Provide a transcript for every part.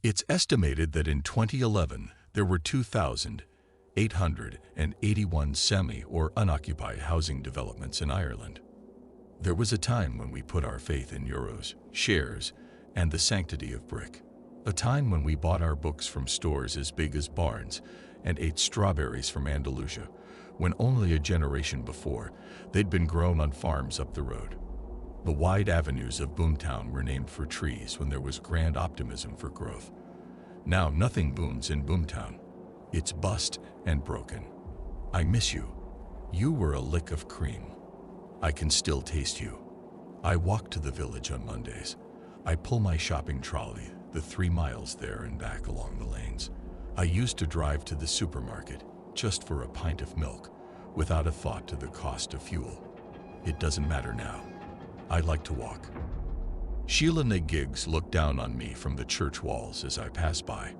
It's estimated that in 2011, there were 2,881 semi- or unoccupied housing developments in Ireland. There was a time when we put our faith in euros, shares, and the sanctity of brick. A time when we bought our books from stores as big as barns and ate strawberries from Andalusia, when only a generation before, they'd been grown on farms up the road. The wide avenues of Boomtown were named for trees when there was grand optimism for growth. Now nothing booms in Boomtown. It's bust and broken. I miss you. You were a lick of cream. I can still taste you. I walk to the village on Mondays. I pull my shopping trolley, the 3 miles there and back along the lanes. I used to drive to the supermarket just for a pint of milk, without a thought to the cost of fuel. It doesn't matter now. I like to walk. Sheila Giggs looked down on me from the church walls as I pass by.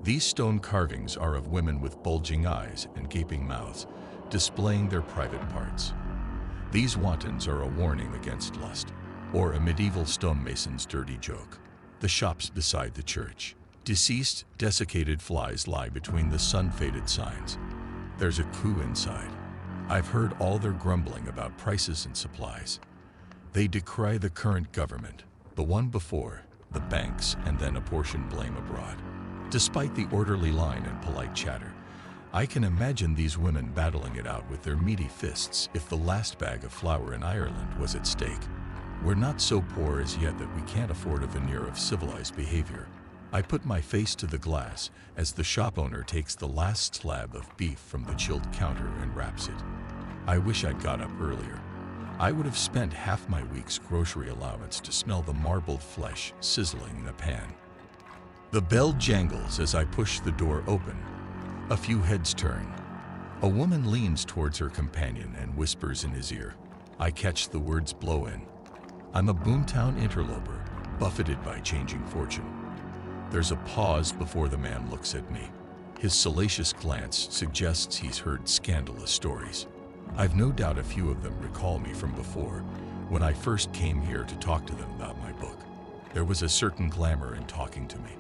These stone carvings are of women with bulging eyes and gaping mouths, displaying their private parts. These wantons are a warning against lust, or a medieval stonemason's dirty joke. The shops beside the church. Deceased, desiccated flies lie between the sun-faded signs. There's a coup inside. I've heard all their grumbling about prices and supplies. They decry the current government, the one before, the banks, and then apportion blame abroad. Despite the orderly line and polite chatter, I can imagine these women battling it out with their meaty fists if the last bag of flour in Ireland was at stake. We're not so poor as yet that we can't afford a veneer of civilized behavior. I put my face to the glass as the shop owner takes the last slab of beef from the chilled counter and wraps it. I wish I'd got up earlier. I would have spent half my week's grocery allowance to smell the marbled flesh sizzling in a pan. The bell jangles as I push the door open. A few heads turn. A woman leans towards her companion and whispers in his ear. I catch the words blow in. I'm a Boomtown interloper, buffeted by changing fortune. There's a pause before the man looks at me. His salacious glance suggests he's heard scandalous stories. I've no doubt a few of them recall me from before, when I first came here to talk to them about my book. There was a certain glamour in talking to me.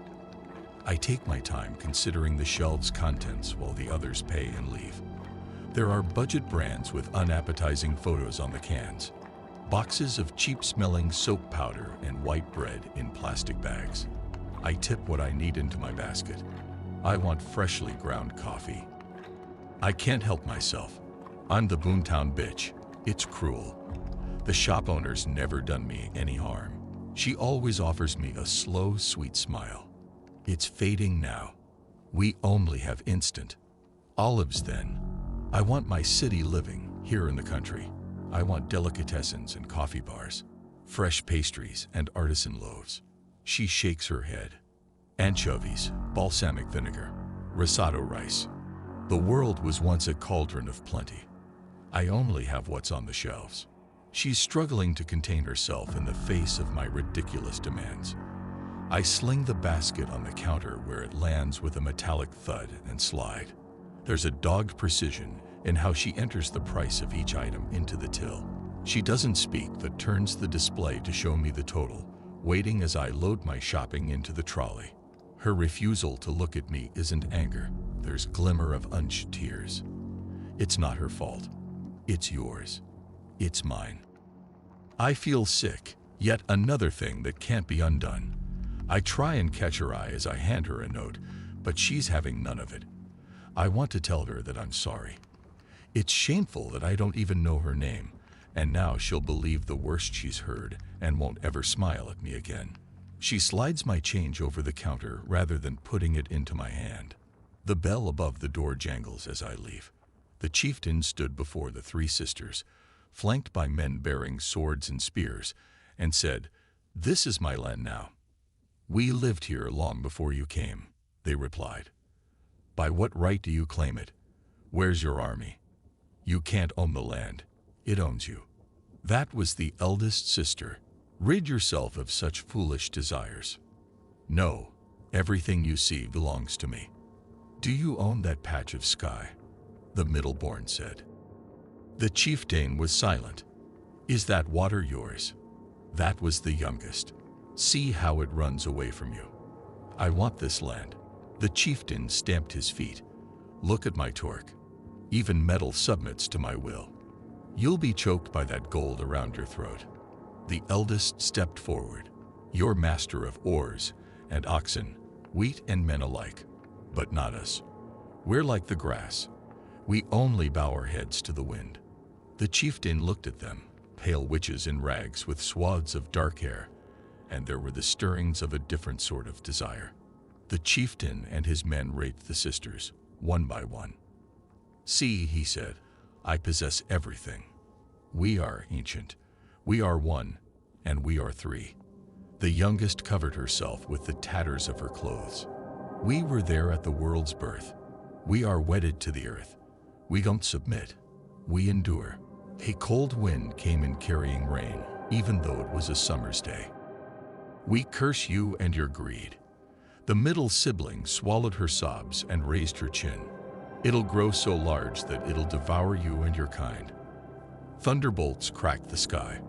I take my time considering the shelves' contents while the others pay and leave. There are budget brands with unappetizing photos on the cans, boxes of cheap-smelling soap powder and white bread in plastic bags. I tip what I need into my basket. I want freshly ground coffee. I can't help myself. I'm the Boomtown bitch. It's cruel. The shop owner's never done me any harm. She always offers me a slow, sweet smile. It's fading now. We only have instant. Olives then. I want my city living here in the country. I want delicatessens and coffee bars, fresh pastries and artisan loaves. She shakes her head. Anchovies, balsamic vinegar, risotto rice. The world was once a cauldron of plenty. I only have what's on the shelves. She's struggling to contain herself in the face of my ridiculous demands. I sling the basket on the counter where it lands with a metallic thud and slide. There's a dogged precision in how she enters the price of each item into the till. She doesn't speak but turns the display to show me the total, waiting as I load my shopping into the trolley. Her refusal to look at me isn't anger. There's glimmer of unshed tears. It's not her fault. It's yours. It's mine. I feel sick, yet another thing that can't be undone. I try and catch her eye as I hand her a note, but she's having none of it. I want to tell her that I'm sorry. It's shameful that I don't even know her name, and now she'll believe the worst she's heard and won't ever smile at me again. She slides my change over the counter rather than putting it into my hand. The bell above the door jangles as I leave. The chieftain stood before the 3 sisters, flanked by men bearing swords and spears, and said, "This is my land now." "We lived here long before you came," they replied. "By what right do you claim it? Where's your army? You can't own the land. It owns you." That was the eldest sister. "Rid yourself of such foolish desires." "No, everything you see belongs to me." "Do you own that patch of sky?" the middle-born said. The chieftain was silent. "Is that water yours?" That was the youngest. "See how it runs away from you." I want this land. The chieftain stamped his feet. Look at my torque. Even metal submits to my will. You'll be choked by that gold around your throat. The eldest stepped forward. You're master of oars and oxen, wheat and men alike. But not us. We're like the grass. We only bow our heads to the wind. The chieftain looked at them, pale witches in rags with swaths of dark hair, and there were the stirrings of a different sort of desire. The chieftain and his men raped the sisters, one by one. See, he said, I possess everything. We are ancient. We are one, and we are three. The youngest covered herself with the tatters of her clothes. We were there at the world's birth. We are wedded to the earth. We don't submit. We endure. A cold wind came in carrying rain, even though it was a summer's day. We curse you and your greed. The middle sibling swallowed her sobs and raised her chin. It'll grow so large that it'll devour you and your kind. Thunderbolts crack the sky.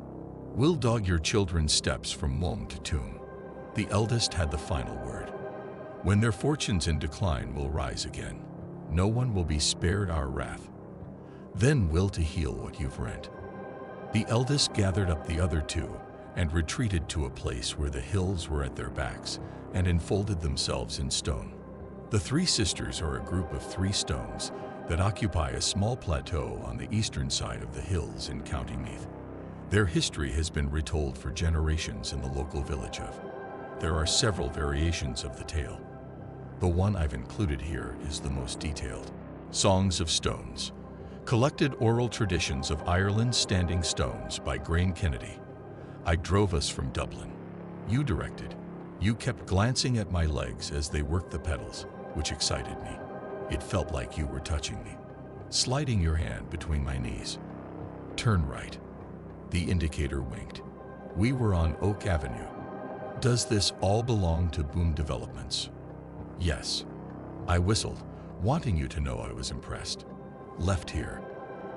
We'll dog your children's steps from womb to tomb. The eldest had the final word. When their fortunes in decline will rise again, no one will be spared our wrath. Then will to heal what you've rent. The eldest gathered up the other two and retreated to a place where the hills were at their backs and enfolded themselves in stone. The three sisters are a group of 3 stones that occupy a small plateau on the eastern side of the hills in County Meath. Their history has been retold for generations in the local village of. There are several variations of the tale. The one I've included here is the most detailed. Songs of Stones. Collected Oral Traditions of Ireland's Standing Stones by Grain Kennedy. I drove us from Dublin. You directed. You kept glancing at my legs as they worked the pedals, which excited me. It felt like you were touching me, sliding your hand between my knees. Turn right. The indicator winked. We were on Oak Avenue. Does this all belong to Boom Developments? Yes. I whistled, wanting you to know I was impressed. Left here.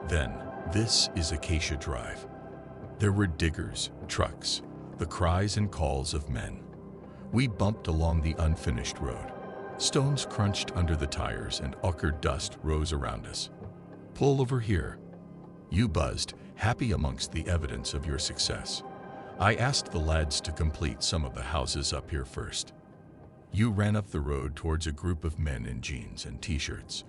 Then, this is Acacia Drive. There were diggers, trucks, the cries and calls of men. We bumped along the unfinished road. Stones crunched under the tires and ochre dust rose around us. Pull over here. You buzzed, happy amongst the evidence of your success. I asked the lads to complete some of the houses up here first. You ran up the road towards a group of men in jeans and t-shirts.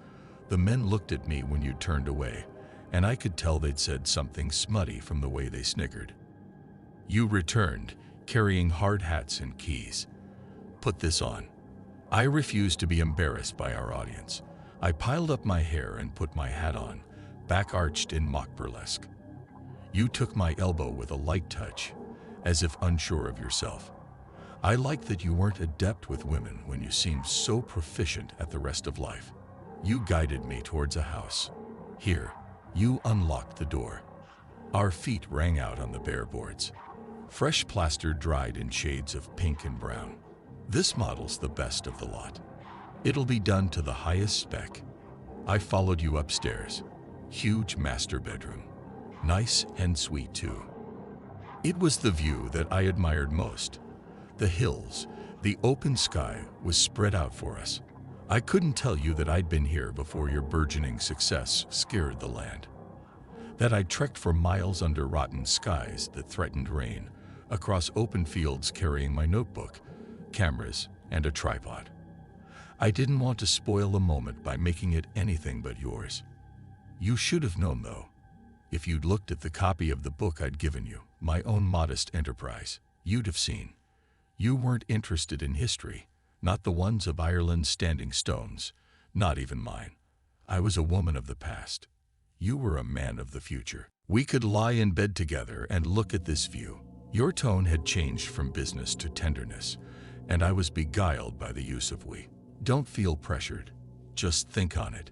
The men looked at me when you turned away, and I could tell they'd said something smutty from the way they snickered. You returned, carrying hard hats and keys. Put this on. I refused to be embarrassed by our audience. I piled up my hair and put my hat on, back arched in mock burlesque. You took my elbow with a light touch, as if unsure of yourself. I liked that you weren't adept with women when you seemed so proficient at the rest of life. You guided me towards a house. Here, you unlocked the door. Our feet rang out on the bare boards. Fresh plaster dried in shades of pink and brown. This model's the best of the lot. It'll be done to the highest spec. I followed you upstairs. Huge master bedroom. Nice and sweet too. It was the view that I admired most. The hills, the open sky was spread out for us. I couldn't tell you that I'd been here before your burgeoning success scared the land. That I trekked for miles under rotten skies that threatened rain, across open fields carrying my notebook, cameras, and a tripod. I didn't want to spoil the moment by making it anything but yours. You should have known, though, if you'd looked at the copy of the book I'd given you, my own modest enterprise, you'd have seen. You weren't interested in history, not the ones of Ireland's standing stones, not even mine. I was a woman of the past. You were a man of the future. We could lie in bed together and look at this view. Your tone had changed from business to tenderness, and I was beguiled by the use of we. Don't feel pressured. Just think on it.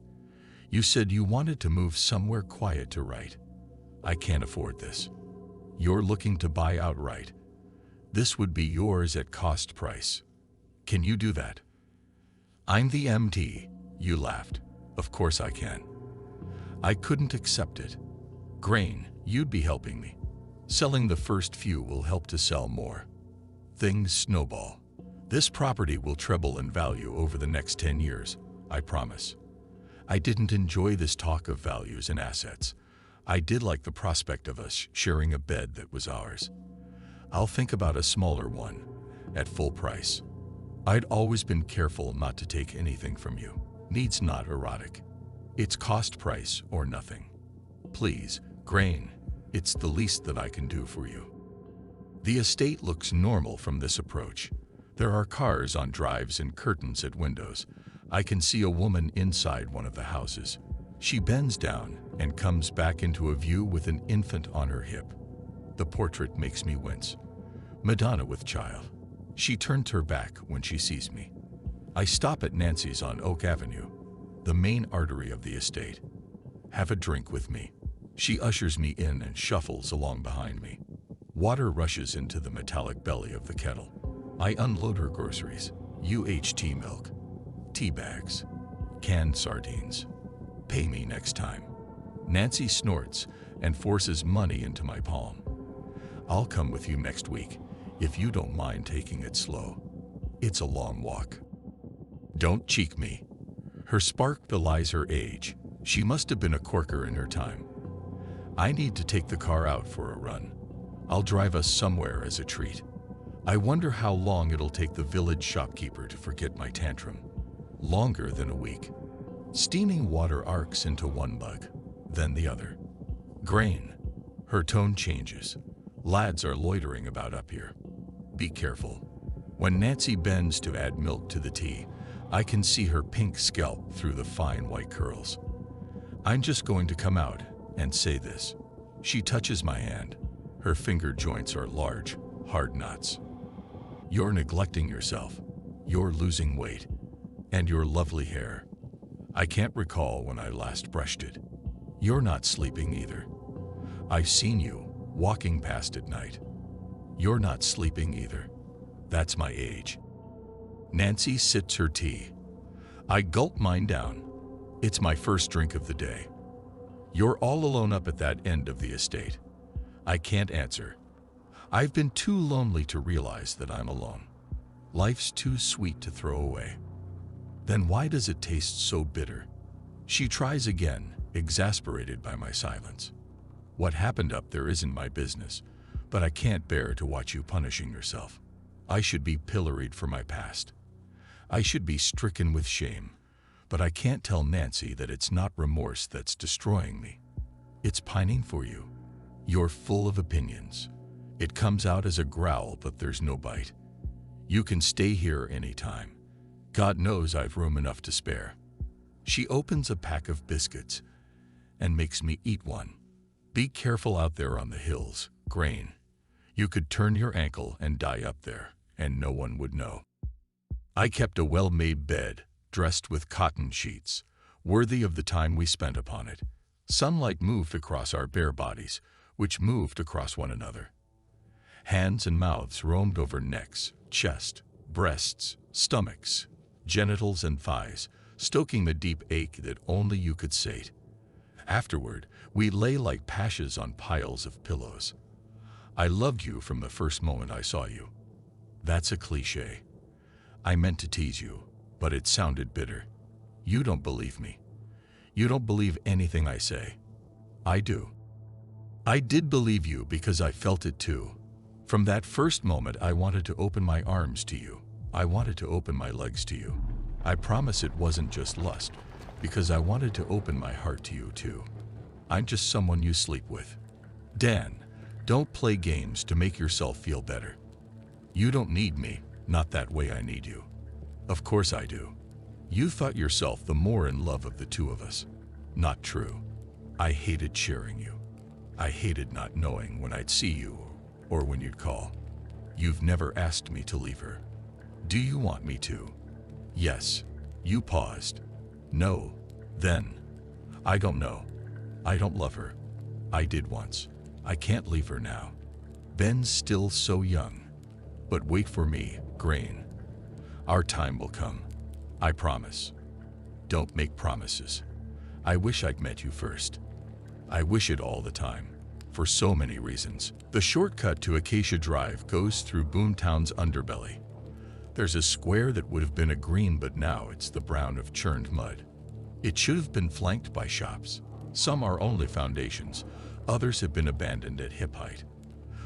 You said you wanted to move somewhere quiet to write. I can't afford this. You're looking to buy outright. This would be yours at cost price. Can you do that? I'm the MD, you laughed. Of course I can. I couldn't accept it. Grain, you'd be helping me. Selling the first few will help to sell more. Things snowball. This property will treble in value over the next 10 years, I promise. I didn't enjoy this talk of values and assets. I did like the prospect of us sharing a bed that was ours. I'll think about a smaller one, at full price. I'd always been careful not to take anything from you. Needs not erotic. It's cost price or nothing. Please, Grain, it's the least that I can do for you. The estate looks normal from this approach. There are cars on drives and curtains at windows. I can see a woman inside one of the houses. She bends down and comes back into a view with an infant on her hip. The portrait makes me wince. Madonna with child. She turns her back when she sees me. I stop at Nancy's on Oak Avenue, the main artery of the estate. Have a drink with me. She ushers me in and shuffles along behind me. Water rushes into the metallic belly of the kettle. I unload her groceries. UHT milk, tea bags, canned sardines. Pay me next time. Nancy snorts and forces money into my palm. I'll come with you next week, if you don't mind taking it slow. It's a long walk. Don't cheek me. Her spark belies her age. She must have been a corker in her time. I need to take the car out for a run. I'll drive us somewhere as a treat. I wonder how long it'll take the village shopkeeper to forget my tantrum. Longer than a week. Steaming water arcs into one bug, then the other. Grain. Her tone changes. Lads are loitering about up here. Be careful. When Nancy bends to add milk to the tea, I can see her pink scalp through the fine white curls. I'm just going to come out and say this. She touches my hand. Her finger joints are large, hard knots. You're neglecting yourself. You're losing weight. And your lovely hair. I can't recall when I last brushed it. You're not sleeping either. I've seen you walking past at night. You're not sleeping either. That's my age. Nancy sips her tea. I gulp mine down. It's my first drink of the day. You're all alone up at that end of the estate. I can't answer. I've been too lonely to realize that I'm alone. Life's too sweet to throw away. Then why does it taste so bitter? She tries again, exasperated by my silence. What happened up there isn't my business, but I can't bear to watch you punishing yourself. I should be pilloried for my past. I should be stricken with shame, but I can't tell Nancy that it's not remorse that's destroying me. It's pining for you. You're full of opinions. It comes out as a growl, but there's no bite. You can stay here anytime. God knows I've room enough to spare. She opens a pack of biscuits and makes me eat one. Be careful out there on the hills, Grain. You could turn your ankle and die up there, and no one would know. I kept a well-made bed, dressed with cotton sheets, worthy of the time we spent upon it. Sunlight moved across our bare bodies, which moved across one another. Hands and mouths roamed over necks, chest, breasts, stomachs, genitals and thighs, stoking the deep ache that only you could sate. Afterward, we lay like pashes on piles of pillows. I loved you from the first moment I saw you. That's a cliché. I meant to tease you, but it sounded bitter. You don't believe me. You don't believe anything I say. I do. I did believe you because I felt it too. From that first moment, I wanted to open my arms to you. I wanted to open my legs to you. I promise it wasn't just lust, because I wanted to open my heart to you too. I'm just someone you sleep with. Dan, don't play games to make yourself feel better. You don't need me, not that way I need you. Of course I do. You thought yourself the more in love of the two of us. Not true. I hated sharing you. I hated not knowing when I'd see you or when you'd call. You've never asked me to leave her. Do you want me to? Yes. You paused. No. Then. I don't know. I don't love her. I did once. I can't leave her now. Ben's still so young. But wait for me, Grain. Our time will come. I promise. Don't make promises. I wish I'd met you first. I wish it all the time. For so many reasons. The shortcut to Acacia Drive goes through Boomtown's underbelly. There's a square that would have been a green, but now it's the brown of churned mud. It should have been flanked by shops. Some are only foundations, others have been abandoned at hip height.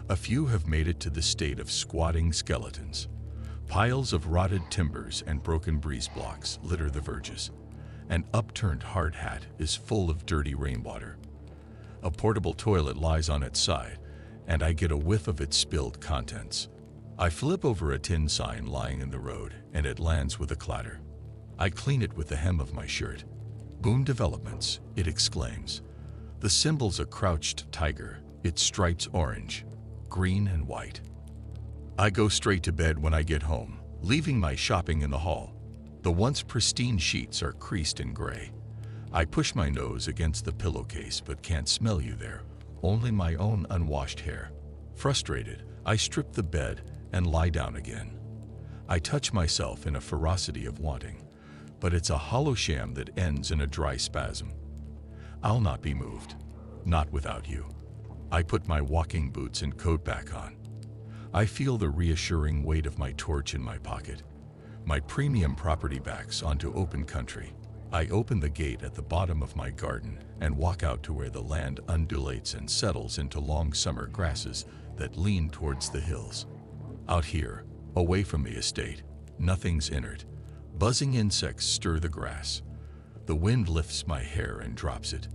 A few have made it to the state of squatting skeletons. Piles of rotted timbers and broken breeze blocks litter the verges. An upturned hard hat is full of dirty rainwater. A portable toilet lies on its side, and I get a whiff of its spilled contents. I flip over a tin sign lying in the road, and it lands with a clatter. I clean it with the hem of my shirt. "Boom Developments," it exclaims. The symbol's a crouched tiger, its stripes orange, green and white. I go straight to bed when I get home, leaving my shopping in the hall. The once pristine sheets are creased and gray. I push my nose against the pillowcase but can't smell you there, only my own unwashed hair. Frustrated, I strip the bed and lie down again. I touch myself in a ferocity of wanting, but it's a hollow sham that ends in a dry spasm. I'll not be moved, not without you. I put my walking boots and coat back on. I feel the reassuring weight of my torch in my pocket. My premium property backs onto open country. I open the gate at the bottom of my garden and walk out to where the land undulates and settles into long summer grasses that lean towards the hills. Out here, away from the estate, nothing's inert. Buzzing insects stir the grass. The wind lifts my hair and drops it.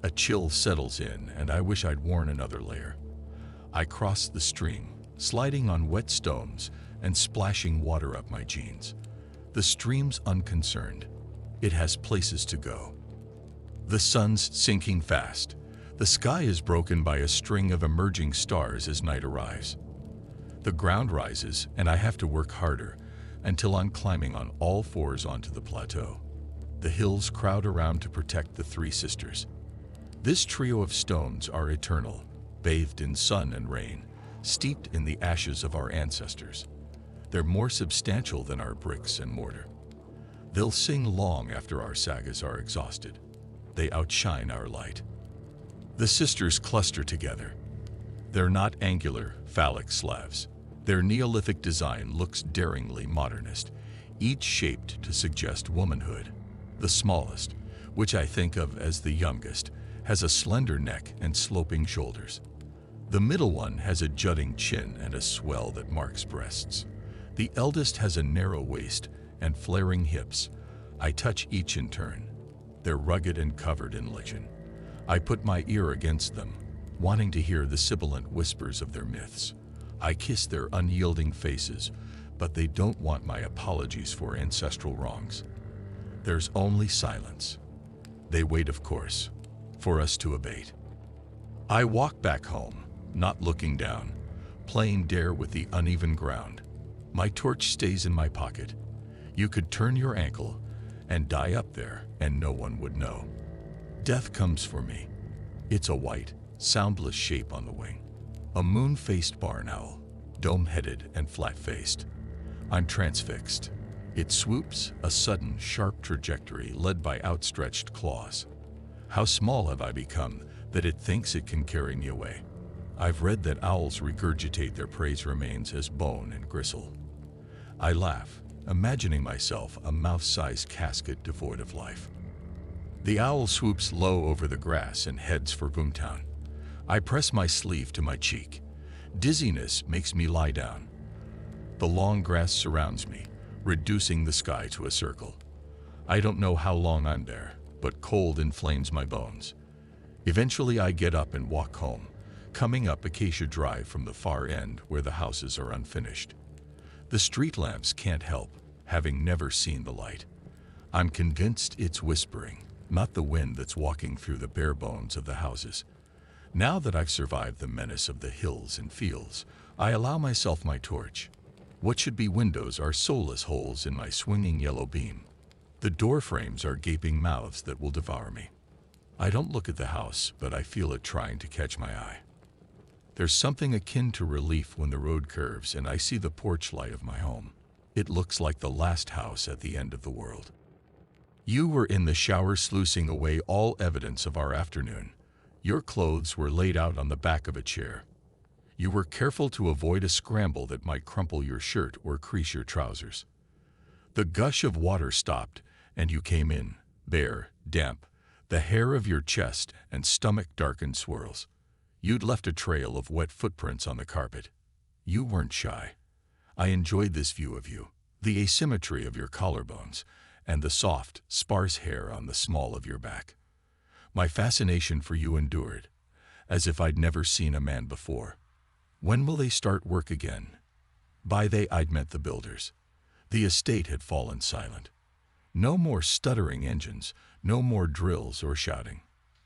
A chill settles in, and I wish I'd worn another layer. I cross the stream, sliding on wet stones and splashing water up my jeans. The stream's unconcerned. It has places to go. The sun's sinking fast. The sky is broken by a string of emerging stars as night arrives. The ground rises, and I have to work harder until I'm climbing on all fours onto the plateau. The hills crowd around to protect the three sisters. This trio of stones are eternal, bathed in sun and rain, steeped in the ashes of our ancestors. They're more substantial than our bricks and mortar. They'll sing long after our sagas are exhausted. They outshine our light. The sisters cluster together. They're not angular, phallic slabs. Their Neolithic design looks daringly modernist, each shaped to suggest womanhood. The smallest, which I think of as the youngest, has a slender neck and sloping shoulders. The middle one has a jutting chin and a swell that marks breasts. The eldest has a narrow waist and flaring hips. I touch each in turn. They're rugged and covered in lichen. I put my ear against them, wanting to hear the sibilant whispers of their myths. I kiss their unyielding faces, but they don't want my apologies for ancestral wrongs. There's only silence. They wait, of course, for us to abate. I walk back home, not looking down, playing dare with the uneven ground. My torch stays in my pocket. You could turn your ankle and die up there, and no one would know. Death comes for me. It's a white, soundless shape on the wing. A moon-faced barn owl, dome-headed and flat-faced. I'm transfixed. It swoops, a sudden, sharp trajectory led by outstretched claws. How small have I become that it thinks it can carry me away? I've read that owls regurgitate their prey's remains as bone and gristle. I laugh, imagining myself a mouse-sized casket devoid of life. The owl swoops low over the grass and heads for Boomtown. I press my sleeve to my cheek. Dizziness makes me lie down. The long grass surrounds me, reducing the sky to a circle. I don't know how long I'm there, but cold inflames my bones. Eventually I get up and walk home, coming up Acacia Drive from the far end where the houses are unfinished. The street lamps can't help, having never seen the light. I'm convinced it's whispering, not the wind that's walking through the bare bones of the houses. Now that I've survived the menace of the hills and fields, I allow myself my torch. What should be windows are soulless holes in my swinging yellow beam. The door frames are gaping mouths that will devour me. I don't look at the house, but I feel it trying to catch my eye. There's something akin to relief when the road curves and I see the porch light of my home. It looks like the last house at the end of the world. You were in the shower sluicing away all evidence of our afternoon. Your clothes were laid out on the back of a chair. You were careful to avoid a scramble that might crumple your shirt or crease your trousers. The gush of water stopped, and you came in, bare, damp, the hair of your chest and stomach dark in swirls. You'd left a trail of wet footprints on the carpet. You weren't shy. I enjoyed this view of you, the asymmetry of your collarbones, and the soft, sparse hair on the small of your back. My fascination for you endured, as if I'd never seen a man before. When will they start work again? By they I'd meant the builders. The estate had fallen silent. No more stuttering engines, no more drills or shouting.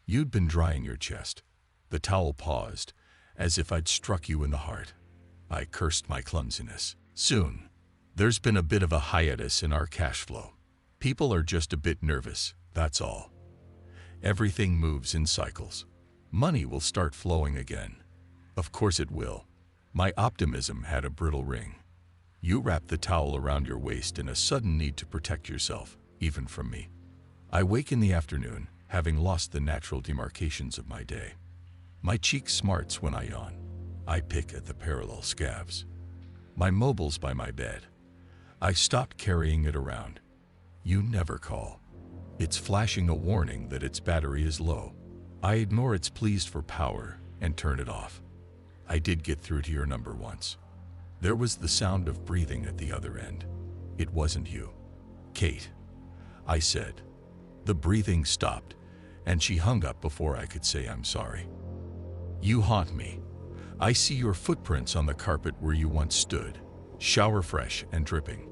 You'd been drying your chest. The towel paused, as if I'd struck you in the heart. I cursed my clumsiness. Soon. There's been a bit of a hiatus in our cash flow. People are just a bit nervous, that's all. Everything moves in cycles. Money will start flowing again. Of course it will. My optimism had a brittle ring. You wrapped the towel around your waist in a sudden need to protect yourself, even from me. I wake in the afternoon, having lost the natural demarcations of my day. My cheek smarts when I yawn. I pick at the parallel scabs. My mobile's by my bed. I stopped carrying it around. You never call. It's flashing a warning that its battery is low. I ignore its pleas for power and turn it off. I did get through to your number once. There was the sound of breathing at the other end. It wasn't you. Kate, I said. The breathing stopped, and she hung up before I could say I'm sorry. You haunt me. I see your footprints on the carpet where you once stood, shower fresh and dripping.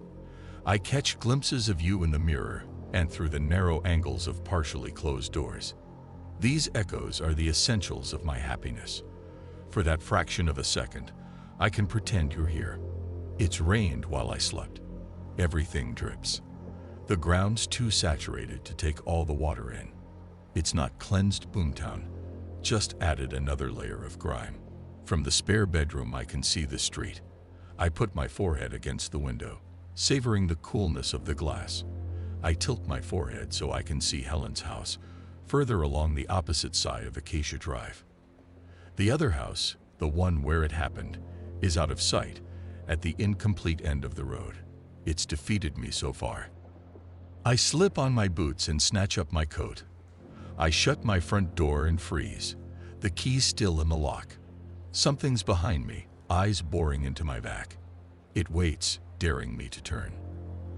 I catch glimpses of you in the mirror and through the narrow angles of partially closed doors. These echoes are the essentials of my happiness. For that fraction of a second, I can pretend you're here. It's rained while I slept. Everything drips. The ground's too saturated to take all the water in. It's not cleansed Boomtown, just added another layer of grime. From the spare bedroom I can see the street. I put my forehead against the window, savoring the coolness of the glass. I tilt my forehead so I can see Helen's house, further along the opposite side of Acacia Drive. The other house, the one where it happened, is out of sight, at the incomplete end of the road. It's defeated me so far. I slip on my boots and snatch up my coat. I shut my front door and freeze, the key still in the lock. Something's behind me, eyes boring into my back. It waits, daring me to turn.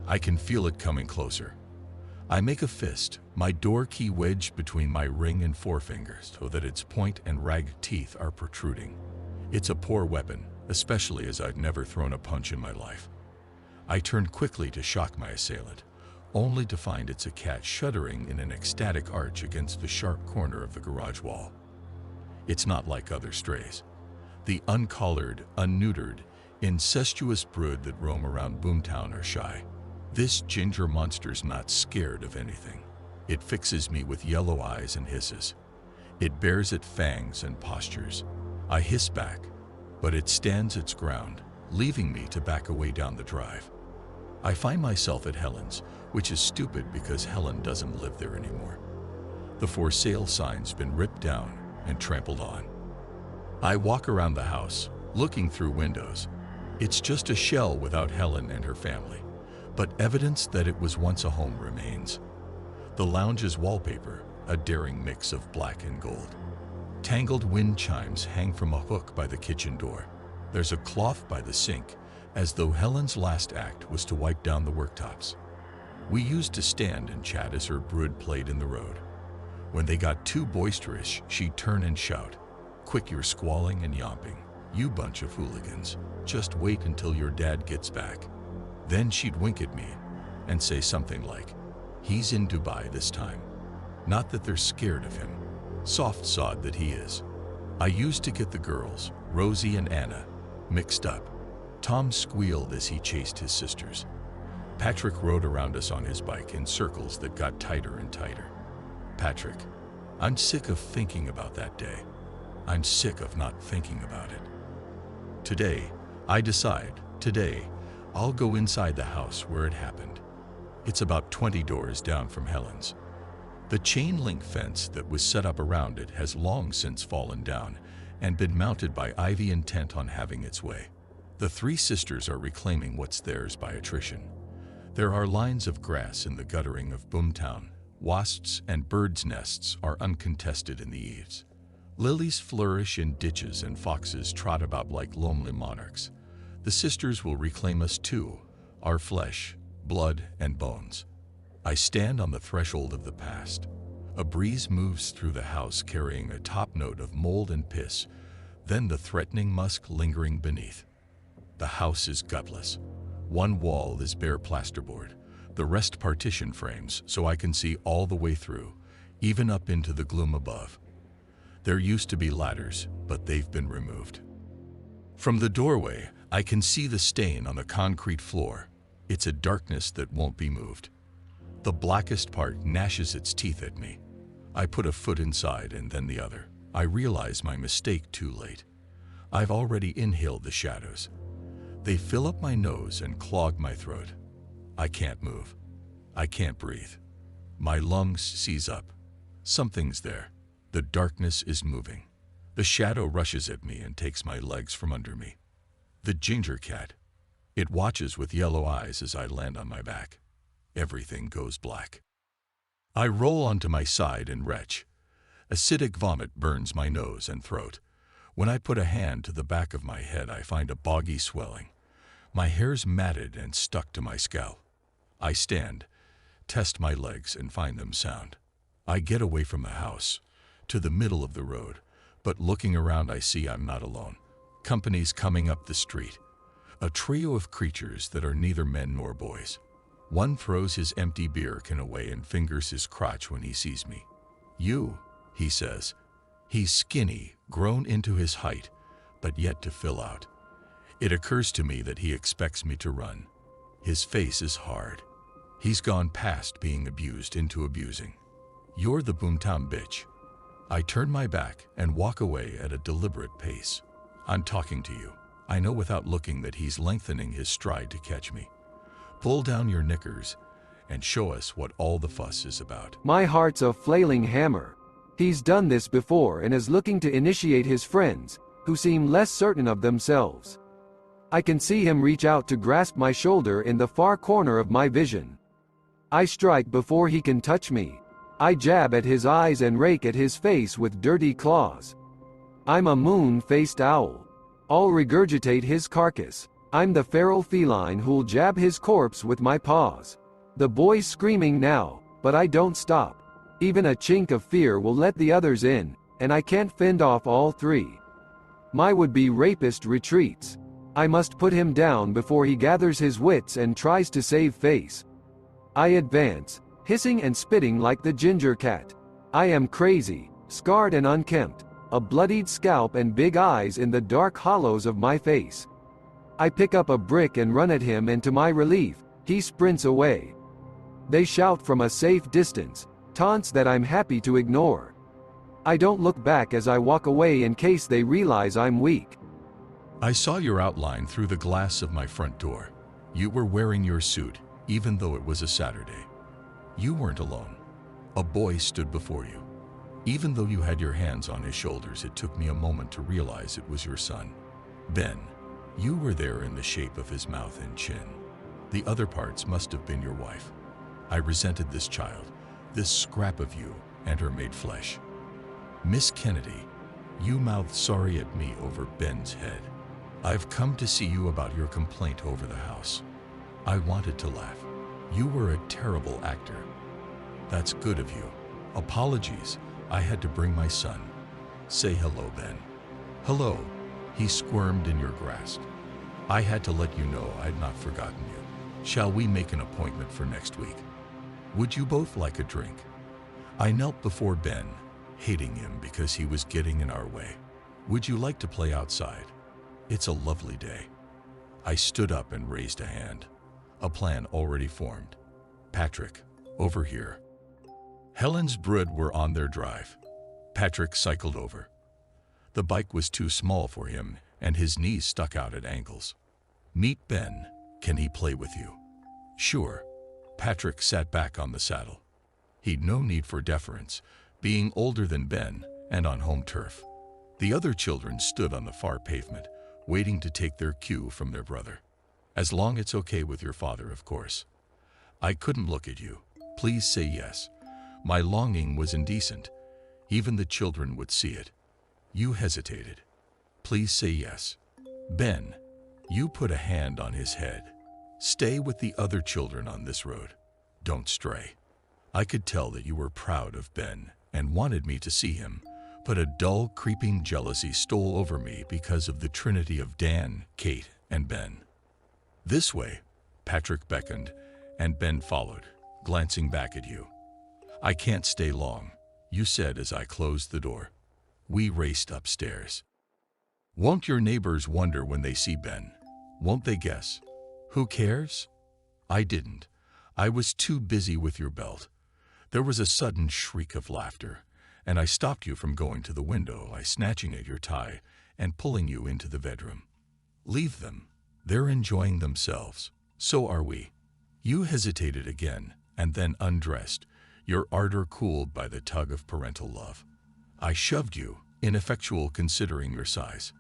I can feel it coming closer. I make a fist, my door key wedged between my ring and forefinger so that its point and ragged teeth are protruding. It's a poor weapon, especially as I'd never thrown a punch in my life. I turn quickly to shock my assailant, only to find it's a cat shuddering in an ecstatic arch against the sharp corner of the garage wall. It's not like other strays. The uncollared, unneutered, incestuous brood that roam around Boomtown are shy. This ginger monster's not scared of anything. It fixes me with yellow eyes and hisses. It bares its fangs and postures. I hiss back, but it stands its ground, leaving me to back away down the drive. I find myself at Helen's, which is stupid because Helen doesn't live there anymore. The for sale sign's been ripped down and trampled on. I walk around the house, looking through windows. It's just a shell without Helen and her family, but evidence that it was once a home remains. The lounge's wallpaper, a daring mix of black and gold. Tangled wind chimes hang from a hook by the kitchen door. There's a cloth by the sink, as though Helen's last act was to wipe down the worktops. We used to stand and chat as her brood played in the road. When they got too boisterous, she'd turn and shout, "Quick, you're squalling and yomping. You bunch of hooligans. Just wait until your dad gets back." Then she'd wink at me and say something like, "He's in Dubai this time." Not that they're scared of him. Soft sod that he is. I used to get the girls, Rosie and Anna, mixed up. Tom squealed as he chased his sisters. Patrick rode around us on his bike in circles that got tighter and tighter. Patrick, I'm sick of thinking about that day. I'm sick of not thinking about it. Today, I decide, today, I'll go inside the house where it happened. It's about 20 doors down from Helen's. The chain link fence that was set up around it has long since fallen down, and been mounted by ivy intent on having its way. The three sisters are reclaiming what's theirs by attrition. There are lines of grass in the guttering of Boomtown. Wasps and birds' nests are uncontested in the eaves. Lilies flourish in ditches and foxes trot about like lonely monarchs. The sisters will reclaim us too, our flesh, blood, and bones. I stand on the threshold of the past. A breeze moves through the house carrying a top note of mold and piss, then the threatening musk lingering beneath. The house is gutless. One wall is bare plasterboard, the rest partition frames so I can see all the way through, even up into the gloom above. There used to be ladders, but they've been removed. From the doorway, I can see the stain on the concrete floor. It's a darkness that won't be moved. The blackest part gnashes its teeth at me. I put a foot inside and then the other. I realize my mistake too late. I've already inhaled the shadows. They fill up my nose and clog my throat. I can't move. I can't breathe. My lungs seize up. Something's there. The darkness is moving. The shadow rushes at me and takes my legs from under me. The ginger cat. It watches with yellow eyes as I land on my back. Everything goes black. I roll onto my side and retch. Acidic vomit burns my nose and throat. When I put a hand to the back of my head, I find a boggy swelling. My hair's matted and stuck to my scalp. I stand, test my legs, and find them sound. I get away from the house, to the middle of the road, but looking around I see I'm not alone. Company's coming up the street. A trio of creatures that are neither men nor boys. One throws his empty beer can away and fingers his crotch when he sees me. "You," he says. He's skinny, grown into his height, but yet to fill out. It occurs to me that he expects me to run. His face is hard. He's gone past being abused into abusing. "You're the Boomtown bitch." I turn my back and walk away at a deliberate pace. "I'm talking to you." I know without looking that he's lengthening his stride to catch me. "Pull down your knickers and show us what all the fuss is about." My heart's a flailing hammer. He's done this before and is looking to initiate his friends, who seem less certain of themselves. I can see him reach out to grasp my shoulder in the far corner of my vision. I strike before he can touch me. I jab at his eyes and rake at his face with dirty claws. I'm a moon-faced owl. I'll regurgitate his carcass. I'm the feral feline who'll jab his corpse with my paws. The boy's screaming now, but I don't stop. Even a chink of fear will let the others in, and I can't fend off all three. My would-be rapist retreats. I must put him down before he gathers his wits and tries to save face. I advance, hissing and spitting like the ginger cat. I am crazy, scarred and unkempt, a bloodied scalp and big eyes in the dark hollows of my face. I pick up a brick and run at him, and to my relief, he sprints away. They shout from a safe distance, taunts that I'm happy to ignore. I don't look back as I walk away in case they realize I'm weak. I saw your outline through the glass of my front door. You were wearing your suit, even though it was a Saturday. You weren't alone. A boy stood before you. Even though you had your hands on his shoulders, it took me a moment to realize it was your son. Ben, you were there in the shape of his mouth and chin. The other parts must have been your wife. I resented this child, this scrap of you, and her made flesh. Miss Kennedy, you mouthed sorry at me over Ben's head. I've come to see you about your complaint over the house. I wanted to laugh. You were a terrible actor. That's good of you. Apologies, I had to bring my son. Say hello, Ben. Hello. He squirmed in your grasp. I had to let you know I'd not forgotten you. Shall we make an appointment for next week? Would you both like a drink? I knelt before Ben, hating him because he was getting in our way. Would you like to play outside? It's a lovely day. I stood up and raised a hand. A plan already formed. Patrick, over here. Helen's brood were on their drive. Patrick cycled over. The bike was too small for him, and his knees stuck out at angles. Meet Ben. Can he play with you? Sure. Patrick sat back on the saddle. He'd no need for deference, being older than Ben and on home turf. The other children stood on the far pavement, waiting to take their cue from their brother. As long as it's okay with your father, of course. I couldn't look at you. Please say yes. My longing was indecent. Even the children would see it. You hesitated. Please say yes. Ben, you put a hand on his head. Stay with the other children on this road. Don't stray. I could tell that you were proud of Ben and wanted me to see him, but a dull, creeping jealousy stole over me because of the trinity of Dan, Kate, and Ben. This way, Patrick beckoned, and Ben followed, glancing back at you. I can't stay long, you said as I closed the door. We raced upstairs. Won't your neighbors wonder when they see Ben? Won't they guess? Who cares? I didn't. I was too busy with your belt. There was a sudden shriek of laughter, and I stopped you from going to the window by snatching at your tie and pulling you into the bedroom. Leave them. They're enjoying themselves. So are we. You hesitated again, and then undressed, your ardor cooled by the tug of parental love. I shoved you, ineffectual considering your size.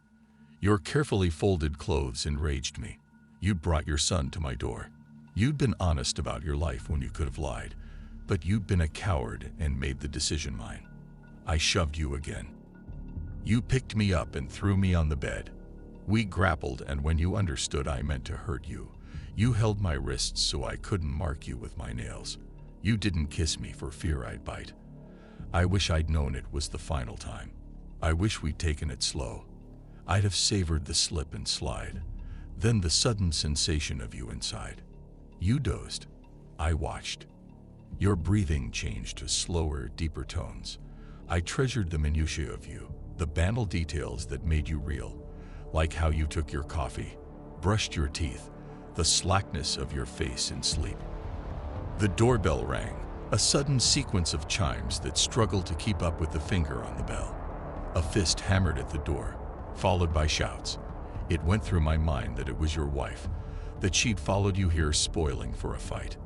Your carefully folded clothes enraged me. You'd brought your son to my door. You'd been honest about your life when you could have lied, but you'd been a coward and made the decision mine. I shoved you again. You picked me up and threw me on the bed. We grappled, and when you understood I meant to hurt you, you held my wrists so I couldn't mark you with my nails. You didn't kiss me for fear I'd bite. I wish I'd known it was the final time. I wish we'd taken it slow. I'd have savored the slip and slide, then the sudden sensation of you inside. You dozed. I watched. Your breathing changed to slower, deeper tones. I treasured the minutiae of you, the banal details that made you real, like how you took your coffee, brushed your teeth, the slackness of your face in sleep. The doorbell rang, a sudden sequence of chimes that struggled to keep up with the finger on the bell. A fist hammered at the door, followed by shouts. It went through my mind that it was your wife, that she'd followed you here spoiling for a fight.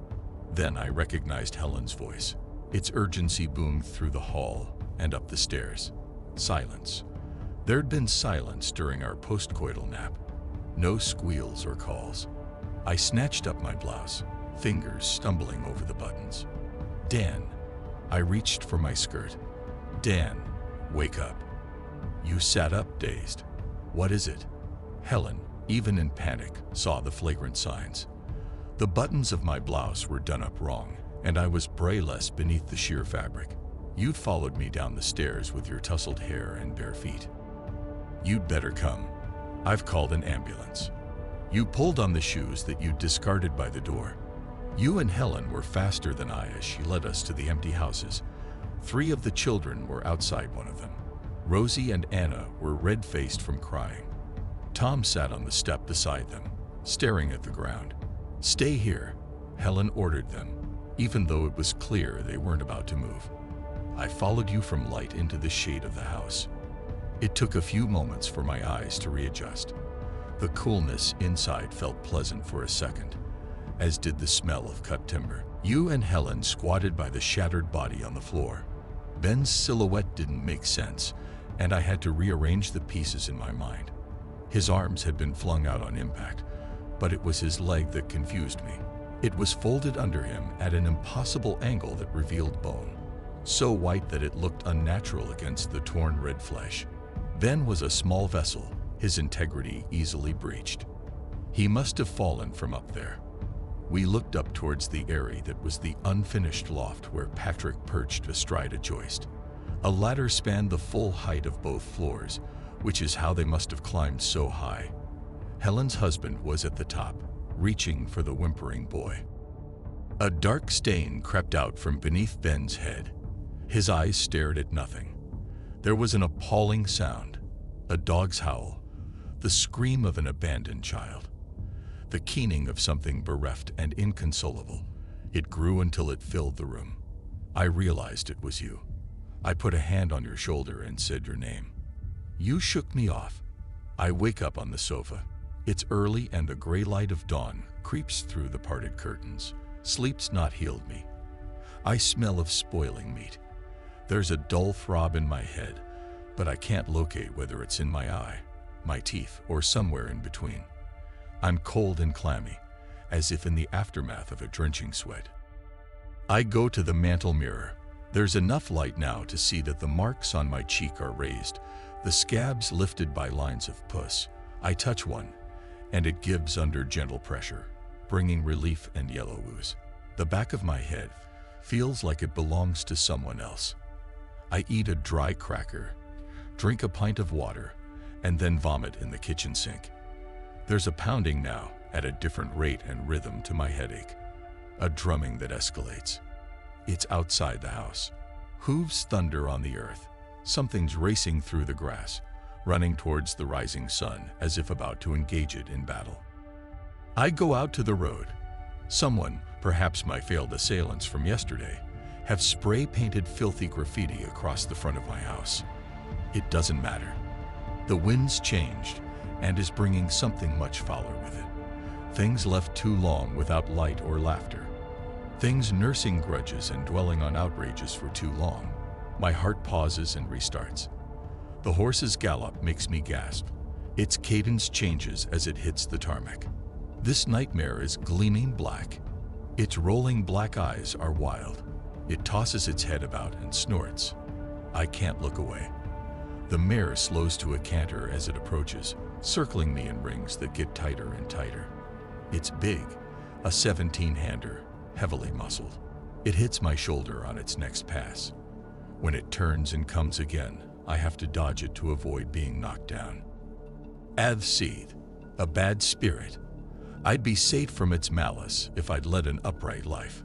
Then I recognized Helen's voice. Its urgency boomed through the hall and up the stairs. Silence. There'd been silence during our postcoital nap. No squeals or calls. I snatched up my blouse, fingers stumbling over the buttons. Dan. I reached for my skirt. Dan, wake up. You sat up, dazed. What is it? Helen, even in panic, saw the flagrant signs. The buttons of my blouse were done up wrong, and I was brayless beneath the sheer fabric. You'd followed me down the stairs with your tousled hair and bare feet. You'd better come. I've called an ambulance. You pulled on the shoes that you'd discarded by the door. You and Helen were faster than I as she led us to the empty houses. 3 of the children were outside one of them. Rosie and Anna were red-faced from crying. Tom sat on the step beside them, staring at the ground. Stay here, Helen ordered them, even though it was clear they weren't about to move. I followed you from light into the shade of the house. It took a few moments for my eyes to readjust. The coolness inside felt pleasant for a second, as did the smell of cut timber. You and Helen squatted by the shattered body on the floor. Ben's silhouette didn't make sense, and I had to rearrange the pieces in my mind. His arms had been flung out on impact, but it was his leg that confused me. It was folded under him at an impossible angle that revealed bone, so white that it looked unnatural against the torn red flesh. Ben was a small vessel, his integrity easily breached. He must have fallen from up there. We looked up towards the eyrie that was the unfinished loft where Patrick perched astride a joist. A ladder spanned the full height of both floors, which is how they must have climbed so high. Helen's husband was at the top, reaching for the whimpering boy. A dark stain crept out from beneath Ben's head. His eyes stared at nothing. There was an appalling sound, a dog's howl, the scream of an abandoned child, the keening of something bereft and inconsolable. It grew until it filled the room. I realized it was you. I put a hand on your shoulder and said your name. You shook me off. I wake up on the sofa. It's early and the gray light of dawn creeps through the parted curtains. Sleep's not healed me. I smell of spoiling meat. There's a dull throb in my head, but I can't locate whether it's in my eye, my teeth, or somewhere in between. I'm cold and clammy, as if in the aftermath of a drenching sweat. I go to the mantel mirror. There's enough light now to see that the marks on my cheek are raised, the scabs lifted by lines of pus. I touch one, and it gives under gentle pressure, bringing relief and yellow ooze. The back of my head feels like it belongs to someone else. I eat a dry cracker, drink a pint of water, and then vomit in the kitchen sink. There's a pounding now at a different rate and rhythm to my headache, a drumming that escalates. It's outside the house. Hooves thunder on the earth. Something's racing through the grass, running towards the rising sun as if about to engage it in battle. I go out to the road. Someone, perhaps my failed assailants from yesterday, have spray-painted filthy graffiti across the front of my house. It doesn't matter. The wind's changed and is bringing something much fouler with it. Things left too long without light or laughter. Things nursing grudges and dwelling on outrages for too long. My heart pauses and restarts. The horse's gallop makes me gasp. Its cadence changes as it hits the tarmac. This nightmare is gleaming black. Its rolling black eyes are wild. It tosses its head about and snorts. I can't look away. The mare slows to a canter as it approaches, circling me in rings that get tighter and tighter. It's big, a 17-hander, heavily muscled. It hits my shoulder on its next pass. When it turns and comes again, I have to dodge it to avoid being knocked down. Avseed, a bad spirit. I'd be safe from its malice if I'd led an upright life.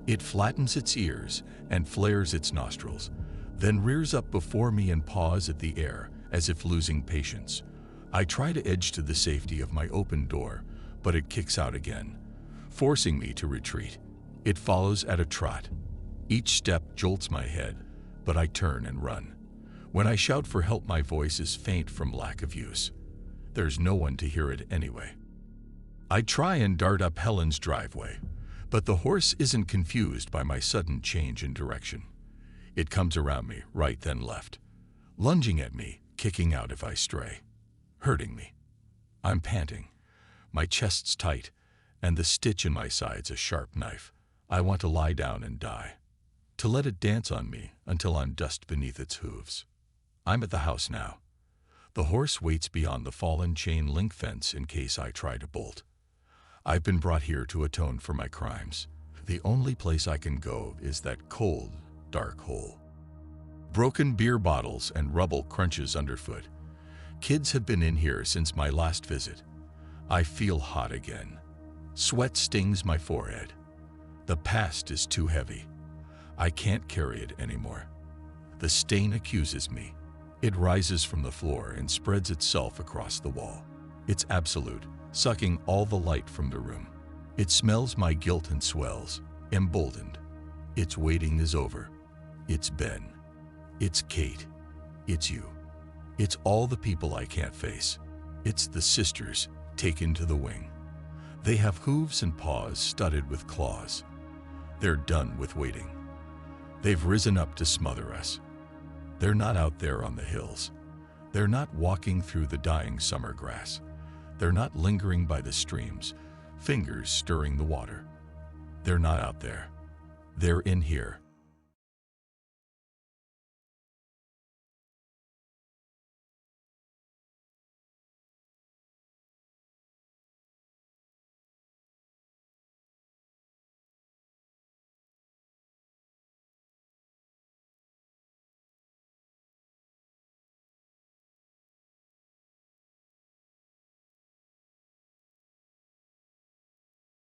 It flattens its ears and flares its nostrils, then rears up before me and paws at the air as if losing patience. I try to edge to the safety of my open door, but it kicks out again, forcing me to retreat. It follows at a trot. Each step jolts my head, but I turn and run. When I shout for help, my voice is faint from lack of use. There's no one to hear it anyway. I try and dart up Helen's driveway, but the horse isn't confused by my sudden change in direction. It comes around me, right then left, lunging at me, kicking out if I stray, hurting me. I'm panting. My chest's tight, and the stitch in my side's a sharp knife. I want to lie down and die, to let it dance on me until I'm dust beneath its hooves. I'm at the house now. The horse waits beyond the fallen chain link fence in case I try to bolt. I've been brought here to atone for my crimes. The only place I can go is that cold, dark hole. Broken beer bottles and rubble crunches underfoot. Kids have been in here since my last visit. I feel hot again. Sweat stings my forehead. The past is too heavy. I can't carry it anymore. The stain accuses me. It rises from the floor and spreads itself across the wall. It's absolute, sucking all the light from the room. It smells my guilt and swells, emboldened. Its waiting is over. It's Ben. It's Kate. It's you. It's all the people I can't face. It's the sisters taken to the wing. They have hooves and paws studded with claws. They're done with waiting. They've risen up to smother us. They're not out there on the hills. They're not walking through the dying summer grass. They're not lingering by the streams, fingers stirring the water. They're not out there. They're in here,